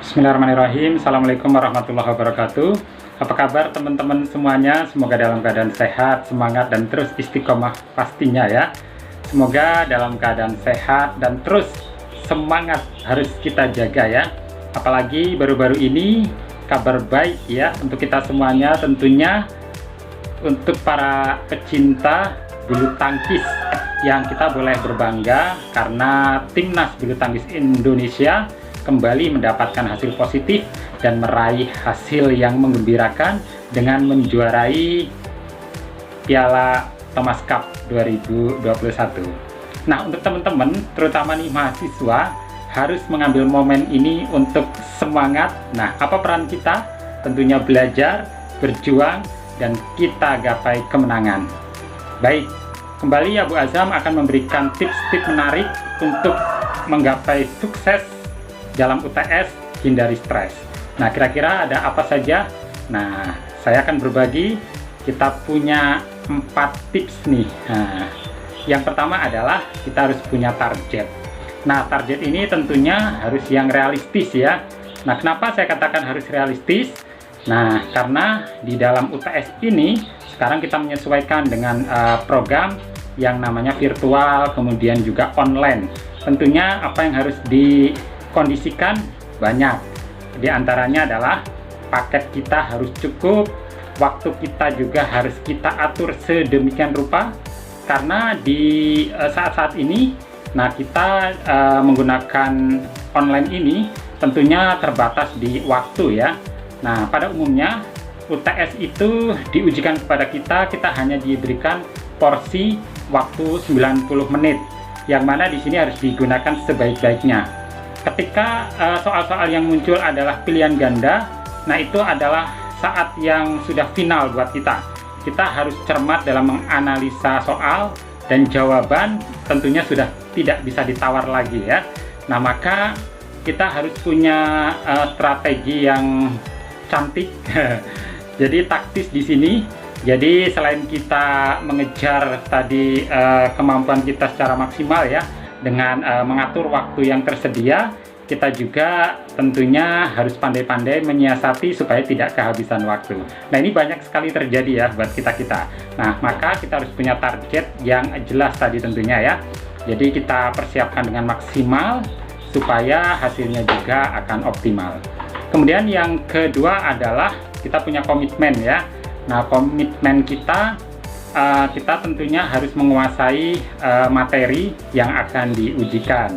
Bismillahirrahmanirrahim. Assalamualaikum warahmatullahi wabarakatuh. Apa kabar teman-teman semuanya? Semoga dalam keadaan sehat, semangat, dan terus istiqomah pastinya ya. Semoga dalam keadaan sehat dan terus semangat harus kita jaga ya. Apalagi baru-baru ini kabar baik ya untuk kita semuanya, tentunya untuk para pecinta bulu tangkis yang kita boleh berbangga karena timnas bulu tangkis Indonesia kembali mendapatkan hasil positif dan meraih hasil yang menggembirakan dengan menjuarai Piala Thomas Cup 2021. Nah, untuk teman-teman, terutama nih mahasiswa, harus mengambil momen ini untuk semangat. Nah, apa peran kita? Tentunya belajar, berjuang, dan kita gapai kemenangan. Baik, kembali Abu Azam akan memberikan tips-tips menarik untuk menggapai sukses dalam UTS, hindari stres. Nah, kira-kira ada apa saja? Nah, saya akan berbagi. Kita punya 4 tips nih. Nah, yang pertama adalah kita harus punya target. Nah, target ini tentunya harus yang realistis ya. Nah, kenapa saya katakan harus realistis? Nah, karena di dalam UTS ini sekarang kita menyesuaikan dengan program yang namanya virtual, kemudian juga online. Tentunya apa yang harus dikondisikan banyak. Di antaranya adalah paket kita harus cukup, waktu kita juga harus kita atur sedemikian rupa, karena di saat-saat ini, nah kita menggunakan online ini tentunya terbatas di waktu ya. Nah, pada umumnya UTS itu diujikan kepada kita hanya diberikan porsi waktu 90 menit, yang mana di sini harus digunakan sebaik-baiknya. Ketika soal-soal yang muncul adalah pilihan ganda, nah itu adalah saat yang sudah final buat kita. Kita harus cermat dalam menganalisa soal, dan jawaban tentunya sudah tidak bisa ditawar lagi ya. Nah, maka kita harus punya strategi yang cantik. Jadi taktis di sini. Jadi selain kita mengejar tadi kemampuan kita secara maksimal ya, dengan mengatur waktu yang tersedia, kita juga tentunya harus pandai-pandai menyiasati supaya tidak kehabisan waktu. Nah, ini banyak sekali terjadi ya buat kita-kita. Nah, maka kita harus punya target yang jelas tadi tentunya ya. Jadi kita persiapkan dengan maksimal supaya hasilnya juga akan optimal. Kemudian yang kedua adalah kita punya komitmen ya. Nah, komitmen kita tentunya harus menguasai materi yang akan diujikan.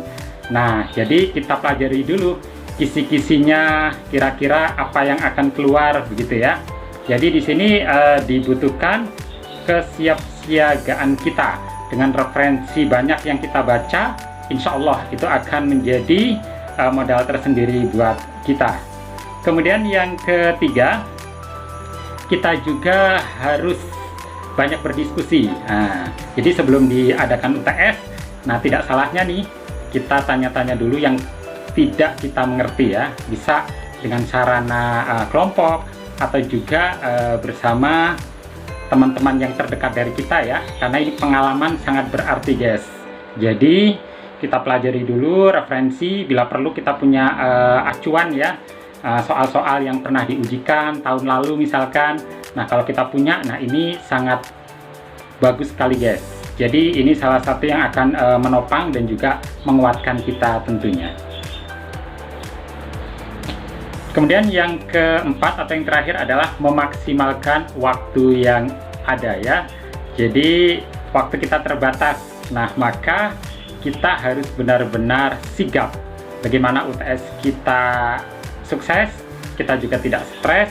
Nah, jadi kita pelajari dulu kisi-kisinya, kira-kira apa yang akan keluar begitu ya. Jadi di sini dibutuhkan kesiapsiagaan kita dengan referensi banyak yang kita baca. Insya Allah itu akan menjadi modal tersendiri buat kita. Kemudian yang ketiga, kita juga harus banyak berdiskusi. Nah, jadi sebelum diadakan UTS, nah tidak salahnya nih kita tanya-tanya dulu yang tidak kita mengerti ya. Bisa dengan sarana kelompok atau juga bersama teman-teman yang terdekat dari kita ya. Karena ini pengalaman sangat berarti guys. Jadi kita pelajari dulu referensi, bila perlu kita punya acuan ya. Soal-soal yang pernah diujikan tahun lalu misalkan. Nah, kalau kita punya, nah ini sangat bagus sekali guys. Jadi ini salah satu yang akan menopang dan juga menguatkan kita tentunya. Kemudian yang keempat atau yang terakhir adalah memaksimalkan waktu yang ada ya. Jadi waktu kita terbatas. Nah, maka kita harus benar-benar sigap. Bagaimana UTS kita sukses, kita juga tidak stres,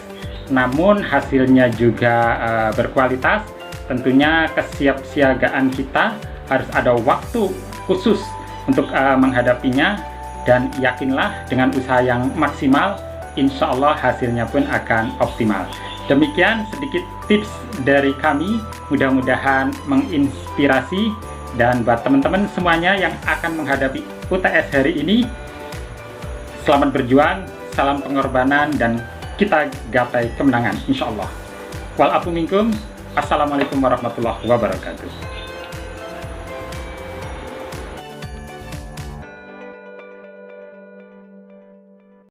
namun hasilnya juga berkualitas. Tentunya kesiapsiagaan kita harus ada waktu khusus untuk menghadapinya, dan yakinlah dengan usaha yang maksimal, insya Allah hasilnya pun akan optimal. Demikian sedikit tips dari kami, mudah-mudahan menginspirasi, dan buat teman-teman semuanya yang akan menghadapi UTS hari ini, selamat berjuang, salam pengorbanan, dan kita gapai kemenangan insya Allah. Wal afu minkum. Assalamualaikum warahmatullahi wabarakatuh.